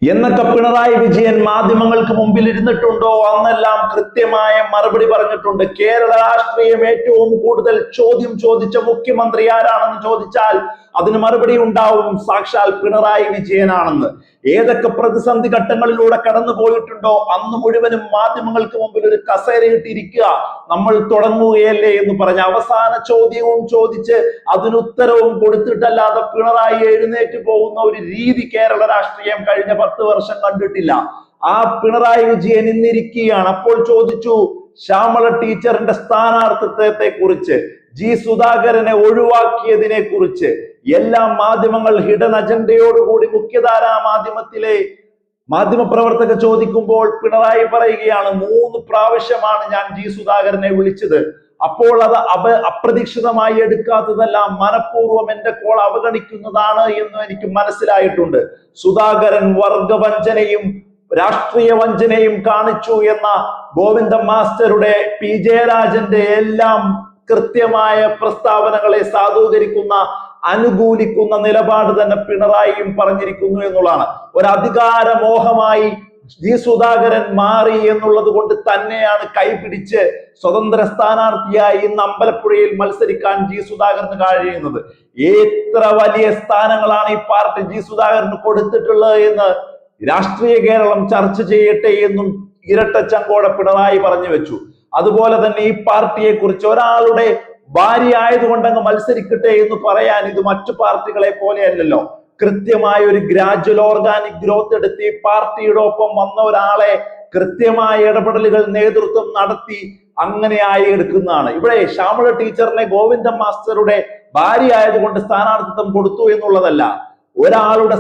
എന്നൊക്കെ പിണറായി വിജയൻ മാധ്യമങ്ങൾക്ക് മുമ്പിൽ ഇരുന്നിട്ടുണ്ടോ അന്നെല്ലാം കൃത്യമായ മറുപടി പറഞ്ഞിട്ടുണ്ട്. കേരള രാഷ്ട്രീയം ഏറ്റവും കൂടുതൽ ചോദ്യം ചോദിച്ച മുഖ്യമന്ത്രി ആരാണെന്ന് ചോദിച്ചാൽ അതിന് മറുപടി ഉണ്ടാവും, സാക്ഷാൽ പിണറായി വിജയനാണെന്ന്. ഏതൊക്കെ പ്രതിസന്ധി ഘട്ടങ്ങളിലൂടെ കടന്നു പോയിട്ടുണ്ടോ അന്ന് മുഴുവനും മാധ്യമങ്ങൾക്ക് മുമ്പിൽ ഒരു കസേരയിട്ടിരിക്കുക, നമ്മൾ തുടങ്ങുകയല്ലേ എന്ന് പറഞ്ഞ അവസാന ചോദ്യവും ചോദിച്ച് അതിനുത്തരവും കൊടുത്തിട്ടല്ലാതെ പിണറായി എഴുന്നേറ്റ് പോകുന്ന ഒരു രീതി കേരള രാഷ്ട്രീയം കഴിഞ്ഞ 10 വർഷം കണ്ടിട്ടില്ല. ആ പിണറായി വിജയൻ ഇന്നിരിക്കുകയാണ്. അപ്പോൾ ചോദിച്ചു ശ്യാമള ടീച്ചറിന്റെ സ്ഥാനാർത്ഥിത്വത്തെ കുറിച്ച്, ജി സുധാകരനെ ഒഴിവാക്കിയതിനെ കുറിച്ച്. എല്ലാ മാധ്യമങ്ങൾ ഹിഡൻ അജണ്ടയോടുകൂടി മുഖ്യധാരാ മാധ്യമത്തിലെ മാധ്യമപ്രവർത്തകർ ചോദിക്കുമ്പോൾ പിണറായി പറയുകയാണ് 3 പ്രാവശ്യമാണ് ഞാൻ ജി സുധാകരനെ വിളിച്ചത്. അപ്പോൾ അത് അപ്രതീക്ഷിതമായി എടുക്കാത്തതെല്ലാം മനഃപൂർവ്വം എന്റെ കോൾ അവഗണിക്കുന്നതാണ് എന്ന് എനിക്ക് മനസ്സിലായിട്ടുണ്ട്. സുധാകരൻ വർഗവഞ്ചനയും രാഷ്ട്രീയ വഞ്ചനയും കാണിച്ചു എന്ന ഗോവിന്ദ മാസ്റ്ററുടെ പി ജയരാജന്റെ എല്ലാം കൃത്യമായ പ്രസ്താവനകളെ സാധൂകരിക്കുന്ന അനുകൂലിക്കുന്ന നിലപാട് തന്നെ പിണറായിയും പറഞ്ഞിരിക്കുന്നു എന്നുള്ളതാണ്. ഒരു അധികാരമോഹമായി ജി സുധാകരൻ മാറി എന്നുള്ളത് കൊണ്ട് തന്നെയാണ് കൈപിടിച്ച് സ്വതന്ത്ര സ്ഥാനാർത്ഥിയായി ഇന്ന് അമ്പലപ്പുഴയിൽ മത്സരിക്കാൻ ജി സുധാകരന് കഴിയുന്നത്. എത്ര വലിയ സ്ഥാനങ്ങളാണ് ഈ പാർട്ടി ജി സുധാകരന് കൊടുത്തിട്ടുള്ളത് എന്ന് രാഷ്ട്രീയ കേരളം ചർച്ച ചെയ്യട്ടെ എന്നും ഇരട്ടച്ചങ്കോടെ പിണറായി പറഞ്ഞു വെച്ചു. അതുപോലെ തന്നെ ഈ പാർട്ടിയെ കുറിച്ച് ഒരാളുടെ ഭാര്യ ആയതുകൊണ്ട് അങ്ങ് മത്സരിക്കട്ടെ എന്ന് പറയാൻ ഇത് മറ്റു പാർട്ടികളെ പോലെയല്ലല്ലോ. കൃത്യമായ ഒരു ഗ്രാജുവൽ ഓർഗാനിക് ഗ്രോത്ത് എടുത്ത് ഈ പാർട്ടിയുടെ ഒപ്പം വന്ന ഒരാളെ കൃത്യമായ ഇടപെടലുകൾ നേതൃത്വം നടത്തി അങ്ങനെയായി എടുക്കുന്നതാണ്. ഇവിടെ ശ്യാമള ടീച്ചറിനെ ഗോവിന്ദ മാസ്റ്ററുടെ ഭാര്യ ആയതുകൊണ്ട് സ്ഥാനാർത്ഥിത്വം കൊടുത്തു എന്നുള്ളതല്ല, ഒരാളുടെ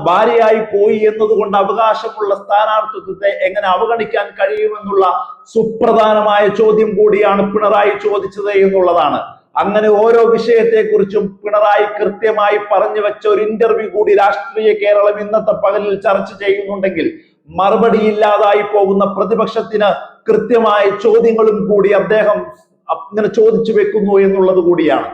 ഭാര്യയായി പോയി എന്നതുകൊണ്ട് അവകാശമുള്ള സ്ഥാനാർത്ഥിത്വത്തെ എങ്ങനെ അവഗണിക്കാൻ കഴിയുമെന്നുള്ള സുപ്രധാനമായ ചോദ്യം കൂടിയാണ് പിണറായി ചോദിച്ചത് എന്നുള്ളതാണ്. അങ്ങനെ ഓരോ വിഷയത്തെക്കുറിച്ചും പിണറായി കൃത്യമായി പറഞ്ഞു വെച്ച ഒരു ഇന്റർവ്യൂ കൂടി രാഷ്ട്രീയ കേരളം ഇന്നത്തെ പകലിൽ ചർച്ച ചെയ്യുന്നുണ്ടെങ്കിൽ മറുപടിയില്ലാതായി പോകുന്ന പ്രതിപക്ഷത്തിന് കൃത്യമായ ചോദ്യങ്ങളും കൂടി അദ്ദേഹം അങ്ങനെ ചോദിച്ചു വെക്കുന്നു എന്നുള്ളത് കൂടിയാണ്.